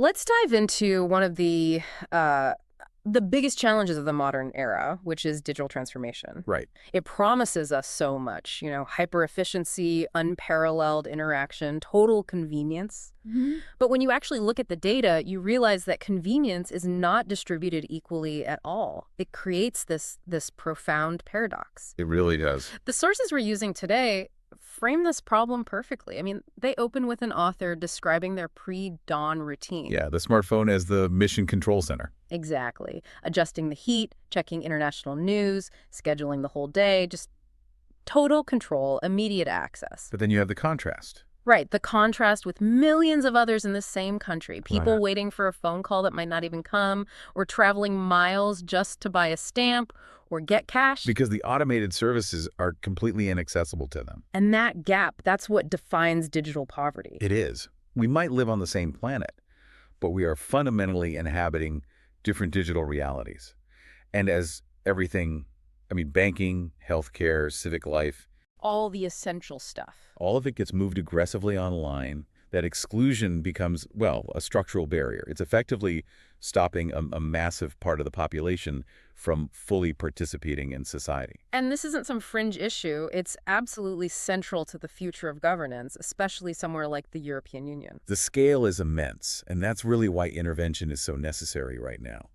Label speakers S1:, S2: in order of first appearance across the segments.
S1: Let's dive into one of the biggest challenges of the modern era, which is digital transformation.
S2: Right.
S1: It promises us so much, hyper efficiency, unparalleled interaction, total convenience. But when you actually look at the data, you realize that convenience is not distributed equally at all. It creates this profound paradox.
S2: It really does.
S1: The sources we're using today frame this problem perfectly. I mean, they open with an author describing their pre-dawn routine.
S2: Yeah, the smartphone as the mission control center.
S1: Exactly. Adjusting the heat, checking international news, scheduling the whole day, just total control, immediate access.
S2: But then you have the contrast.
S1: Right, the contrast with millions of others in the same country, people
S2: Right.
S1: waiting for a phone call that might not even come, or traveling miles just to buy a stamp or get cash.
S2: Because the automated services are completely inaccessible to them.
S1: And that gap, that's what defines digital poverty.
S2: It is. We might live on the same planet, but we are fundamentally inhabiting different digital realities. And as everything, banking, healthcare, civic life,
S1: All the essential stuff.
S2: all of it gets moved aggressively online, that exclusion becomes, well, a structural barrier. It's effectively stopping a massive part of the population from fully participating in society.
S1: And this isn't some fringe issue. It's absolutely central to the future of governance, especially somewhere like the European Union.
S2: The scale is immense, and that's really why intervention is so necessary right now.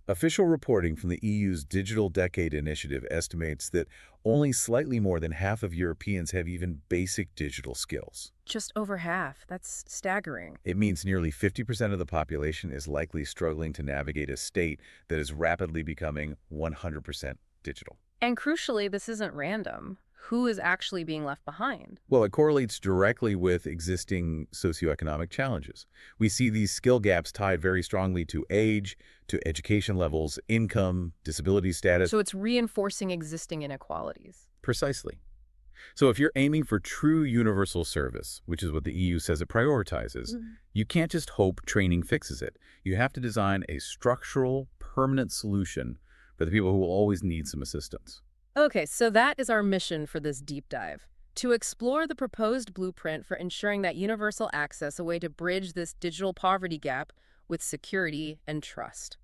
S2: Official reporting from the EU's Digital Decade Initiative estimates that only slightly more than half of Europeans have even basic digital skills.
S1: Just over half. That's staggering.
S2: It means nearly 50% of the population is likely struggling to navigate a state that is rapidly becoming 100% digital.
S1: And crucially, this isn't random. Who is actually being left behind?
S2: Well, it correlates directly with existing socioeconomic challenges. We see these skill gaps tied very strongly to age, to education levels, income, disability status.
S1: So it's reinforcing existing inequalities.
S2: Precisely. So if you're aiming for true universal service, which is what the EU says it prioritizes, you can't just hope training fixes it. You have to design a structural, permanent solution for the people who will always need some assistance.
S1: Okay, so that is our mission for this deep dive. To explore the proposed blueprint for ensuring that universal access, a way to bridge this digital poverty gap with security and trust.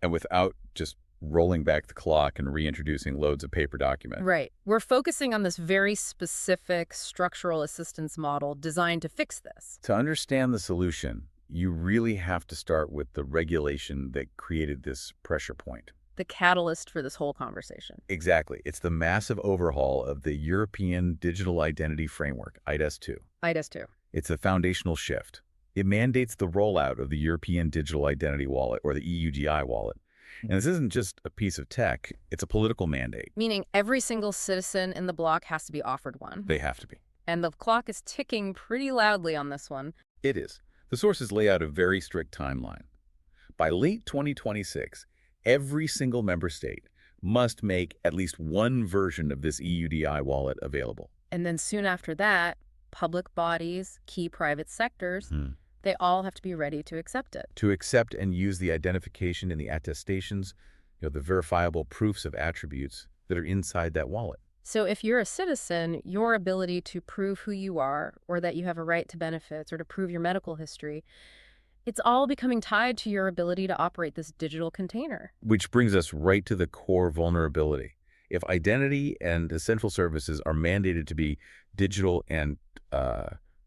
S2: And without just rolling back the clock and reintroducing loads of paper documents.
S1: Right. We're focusing on this very specific structural assistance model designed to fix this.
S2: To understand the solution, you really have to start with the regulation that created this pressure point.
S1: The catalyst for this whole conversation.
S2: Exactly. It's the massive overhaul of the European Digital Identity Framework, eIDAS 2.
S1: eIDAS 2.
S2: It's a foundational shift. It mandates the rollout of the European Digital Identity Wallet, or the EUDI wallet. And this isn't just a piece of tech, it's a political mandate.
S1: Meaning every single citizen in the bloc has to be offered one.
S2: They have to be.
S1: And the clock is ticking pretty loudly on this one.
S2: It is. The sources lay out a very strict timeline. By late 2026, every single member state must make at least one version of this EUDI wallet available.
S1: And then soon after that, public bodies, key private sectors, they all have to be ready to accept it.
S2: To accept and use the identification and the attestations, the verifiable proofs of attributes that are inside that wallet.
S1: So if you're a citizen, your ability to prove who you are, or that you have a right to benefits, or to prove your medical history, it's all becoming tied to your ability to operate this digital container.
S2: Which brings us right to the core vulnerability. If identity and essential services are mandated to be digital and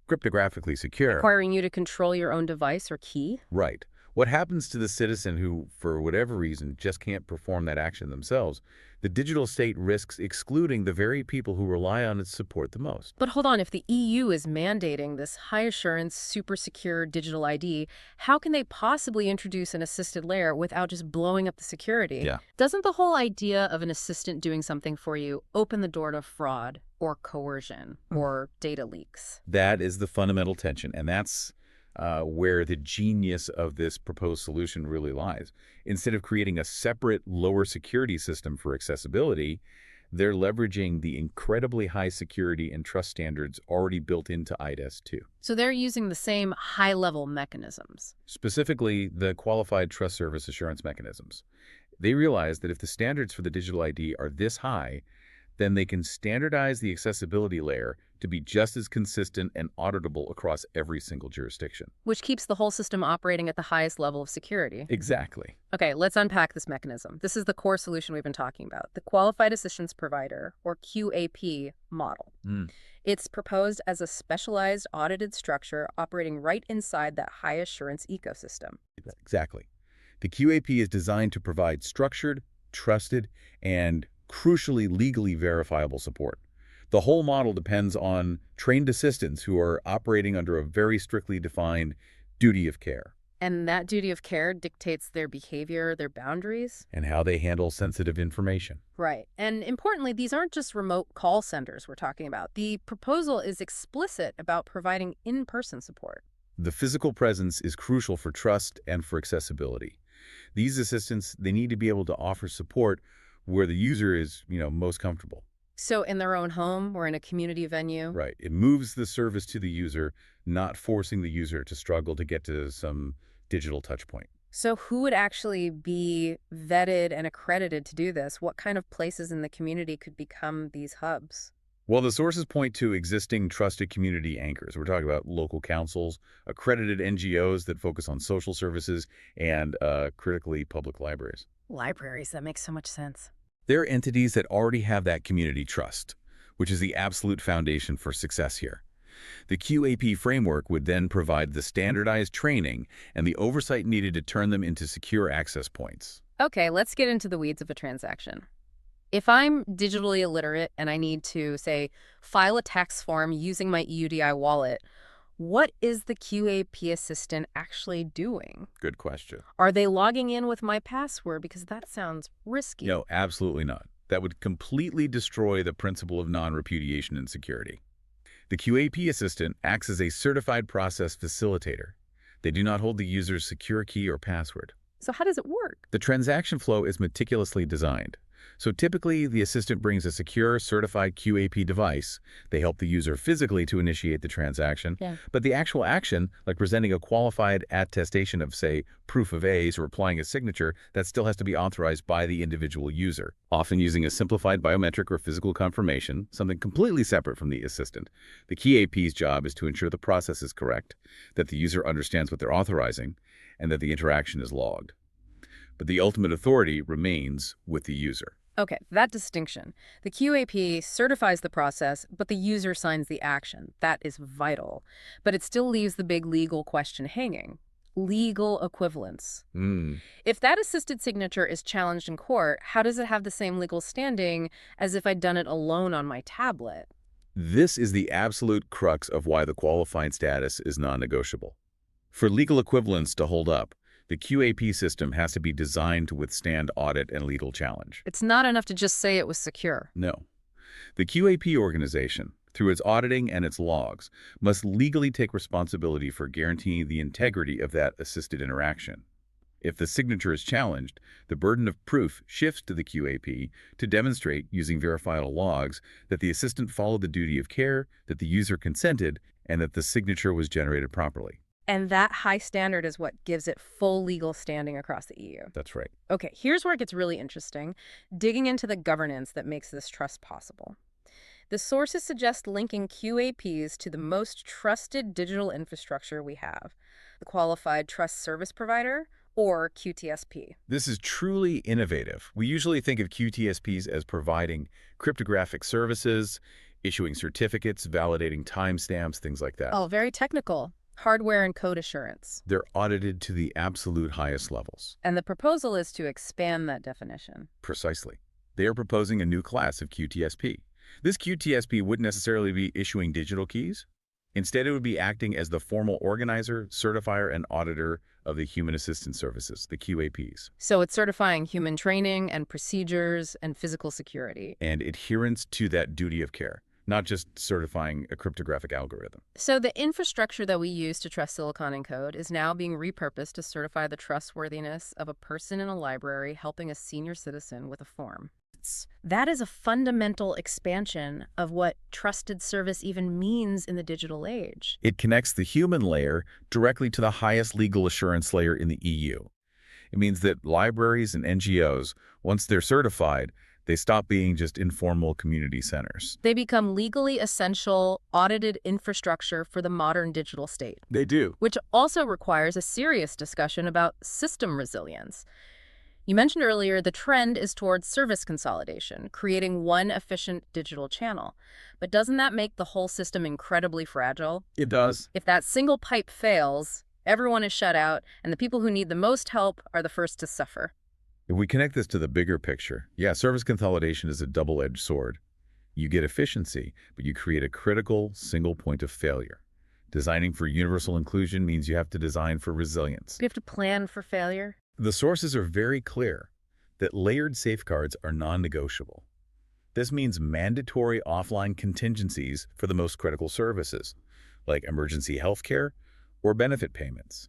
S2: cryptographically secure.
S1: Requiring you to control your own device or key.
S2: Right. What happens to the citizen who, for whatever reason, just can't perform that action themselves? The digital state risks excluding the very people who rely on its support the most.
S1: But hold on, if the EU is mandating this high-assurance, super secure digital ID, how can they possibly introduce an assisted layer without just blowing up the security?
S2: Yeah.
S1: Doesn't the whole idea of an assistant doing something for you open the door to fraud or coercion or data leaks?
S2: That is the fundamental tension, and that's where the genius of this proposed solution really lies. Instead of creating a separate, lower security system for accessibility, they're leveraging the incredibly high security and trust standards already built into eIDAS 2.
S1: So they're using the same high-level mechanisms.
S2: Specifically, the Qualified Trust Service Assurance mechanisms. They realize that if the standards for the digital ID are this high, then they can standardize the accessibility layer to be just as consistent and auditable across every single jurisdiction.
S1: Which keeps the whole system operating at the highest level of security.
S2: Exactly.
S1: Okay, let's unpack this mechanism. This is the core solution we've been talking about, the Qualified Assistance Provider, or QAP model. It's proposed as a specialized audited structure operating right inside that high assurance ecosystem.
S2: Exactly. The QAP is designed to provide structured, trusted, and crucially legally verifiable support. The whole model depends on trained assistants who are operating under a very strictly defined duty of care.
S1: And that duty of care dictates their behavior, their boundaries.
S2: And how they handle sensitive information.
S1: Right. And importantly, these aren't just remote call centers we're talking about. The proposal is explicit about providing in-person support.
S2: The physical presence is crucial for trust and for accessibility. These assistants, they need to be able to offer support where the user is, most comfortable.
S1: So in their own home or in a community venue?
S2: Right. It moves the service to the user, not forcing the user to struggle to get to some digital touch point.
S1: So who would actually be vetted and accredited to do this? What kind of places in the community could become these hubs?
S2: Well, the sources point to existing trusted community anchors. We're talking about local councils, accredited NGOs that focus on social services, and critically public libraries.
S1: Libraries, that makes so much sense.
S2: They're entities that already have that community trust, which is the absolute foundation for success here. The QAP framework would then provide the standardized training and the oversight needed to turn them into secure access points.
S1: Okay, let's get into the weeds of a transaction. If I'm digitally illiterate and I need to, say, file a tax form using my EUDI wallet, what is the QAP assistant actually doing?
S2: Good question.
S1: Are they logging in with my password? Because that sounds risky.
S2: No, absolutely not. That would completely destroy the principle of non-repudiation and security. The QAP assistant acts as a certified process facilitator. They do not hold the user's secure key or password.
S1: So how does it work?
S2: The transaction flow is meticulously designed. So typically, the assistant brings a secure, certified QAP device. They help the user physically to initiate the transaction. But the actual action, like presenting a qualified attestation of, say, proof of A's or applying a signature, that still has to be authorized by the individual user, often using a simplified biometric or physical confirmation, something completely separate from the assistant. The QAP's job is to ensure the process is correct, that the user understands what they're authorizing, and that the interaction is logged. But the ultimate authority remains with the user.
S1: Okay, that distinction. The QAP certifies the process, but the user signs the action. That is vital. But it still leaves the big legal question hanging. Legal equivalence. If that assisted signature is challenged in court, how does it have the same legal standing as if I'd done it alone on my tablet?
S2: This is the absolute crux of why the qualified status is non-negotiable. For legal equivalence to hold up, the QAP system has to be designed to withstand audit and legal challenge.
S1: It's not enough to just say it was secure.
S2: No. The QAP organization, through its auditing and its logs, must legally take responsibility for guaranteeing the integrity of that assisted interaction. If the signature is challenged, the burden of proof shifts to the QAP to demonstrate, using verifiable logs, that the assistant followed the duty of care, that the user consented, and that the signature was generated properly.
S1: And that high standard is what gives it full legal standing across the EU.
S2: That's right.
S1: Okay, here's where it gets really interesting, digging into the governance that makes this trust possible. The sources suggest linking QAPs to the most trusted digital infrastructure we have, the Qualified Trust Service Provider, or QTSP.
S2: This is truly innovative. We usually think of QTSPs as providing cryptographic services, issuing certificates, validating timestamps, things like that.
S1: Oh, very technical. Hardware and code assurance.
S2: They're audited to the absolute highest levels.
S1: And the proposal is to expand that definition.
S2: Precisely. They are proposing a new class of QTSP. This QTSP wouldn't necessarily be issuing digital keys. Instead, it would be acting as the formal organizer, certifier, and auditor of the human assistance services, the QAPs.
S1: So it's certifying human training and procedures and physical security.
S2: And adherence to that duty of care. Not just certifying a cryptographic algorithm.
S1: So the infrastructure that we use to trust silicon encode is now being repurposed to certify the trustworthiness of a person in a library helping a senior citizen with a form. That is a fundamental expansion of what trusted service even means in the digital age.
S2: It connects the human layer directly to the highest legal assurance layer in the EU. It means that libraries and NGOs, once they're certified, They stop being just informal community centers.
S1: They become legally essential, audited infrastructure for the modern digital state,
S2: They do.
S1: which also requires a serious discussion about system resilience. You mentioned earlier the trend is towards service consolidation, creating one efficient digital channel. But doesn't that make the whole system incredibly fragile?
S2: It does.
S1: If that single pipe fails, everyone is shut out, and the people who need the most help are the first to suffer.
S2: If we connect this to the bigger picture, yeah, service consolidation is a double-edged sword. You get efficiency, but you create a critical single point of failure. Designing for universal inclusion means you have to design for resilience.
S1: We have to plan for failure.
S2: The sources are very clear that layered safeguards are non-negotiable. This means mandatory offline contingencies for the most critical services, like emergency healthcare or benefit payments.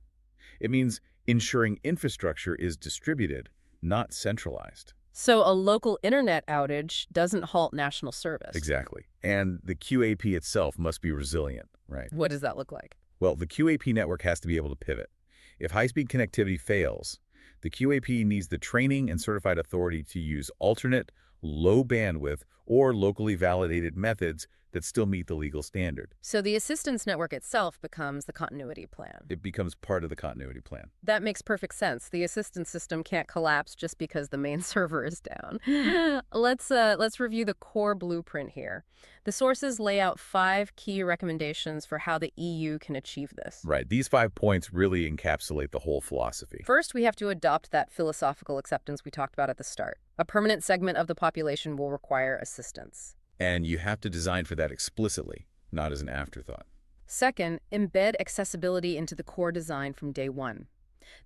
S2: It means ensuring infrastructure is distributed, not centralized.
S1: So a local internet outage doesn't halt national service.
S2: Exactly. And the QAP itself must be resilient, right?
S1: What does that look like?
S2: Well, the QAP network has to be able to pivot. If high-speed connectivity fails, the QAP needs the training and certified authority to use alternate, low bandwidth, or locally validated methods that still meet the legal standard.
S1: So the assistance network itself becomes the continuity plan.
S2: It becomes part of the continuity plan.
S1: That makes perfect sense. The assistance system can't collapse just because the main server is down. Let's review the core blueprint here. The sources lay out 5 key recommendations for how the EU can achieve this.
S2: Right. These 5 points really encapsulate the whole philosophy.
S1: First, we have to adopt that philosophical acceptance we talked about at the start. A permanent segment of the population will require assistance.
S2: And you have to design for that explicitly, not as an afterthought.
S1: Second, embed accessibility into the core design from day one.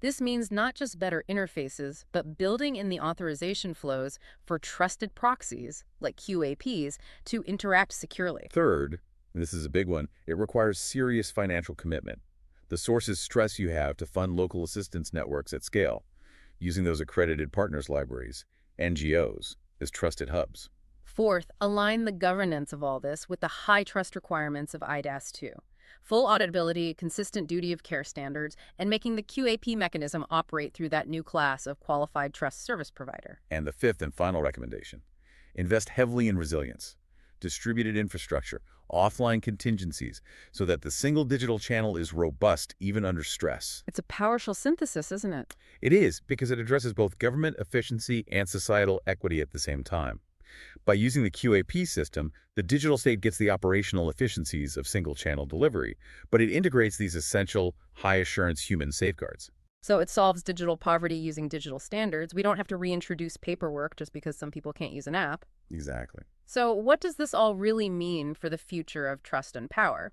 S1: This means not just better interfaces, but building in the authorization flows for trusted proxies, like QAPs, to interact securely.
S2: Third, and this is a big one, it requires serious financial commitment. The sources stress you have to fund local assistance networks at scale, using those accredited partners libraries, NGOs, as trusted hubs.
S1: Fourth, align the governance of all this with the high trust requirements of eIDAS 2. Full auditability, consistent duty of care standards, and making the QAP mechanism operate through that new class of qualified trust service provider.
S2: And the fifth and final recommendation, invest heavily in resilience, distributed infrastructure, offline contingencies, so that the single digital channel is robust even under stress.
S1: It's a powerful synthesis, isn't it?
S2: It is, because it addresses both government efficiency and societal equity at the same time. By using the QAP system, the digital state gets the operational efficiencies of single-channel delivery, but it integrates these essential, high-assurance human safeguards.
S1: So it solves digital poverty using digital standards. We don't have to reintroduce paperwork just because some people can't use an app.
S2: Exactly.
S1: So what does this all really mean for the future of trust and power?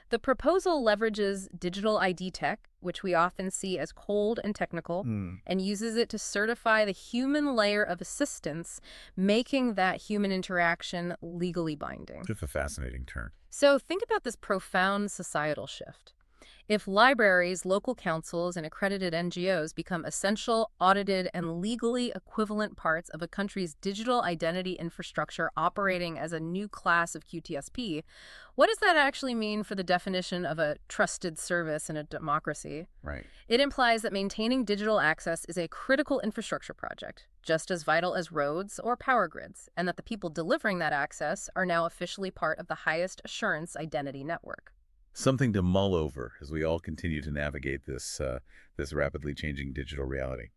S1: The proposal leverages digital ID tech, which we often see as cold and technical, and uses it to certify the human layer of assistance, making that human interaction legally binding.
S2: It's a fascinating turn.
S1: So think about this profound societal shift. If libraries, local councils, and accredited NGOs become essential, audited, and legally equivalent parts of a country's digital identity infrastructure operating as a new class of QTSP, what does that actually mean for the definition of a trusted service in a democracy?
S2: Right.
S1: It implies that maintaining digital access is a critical infrastructure project, just as vital as roads or power grids, and that the people delivering that access are now officially part of the highest assurance identity network.
S2: Something to mull over as we all continue to navigate this rapidly changing digital reality.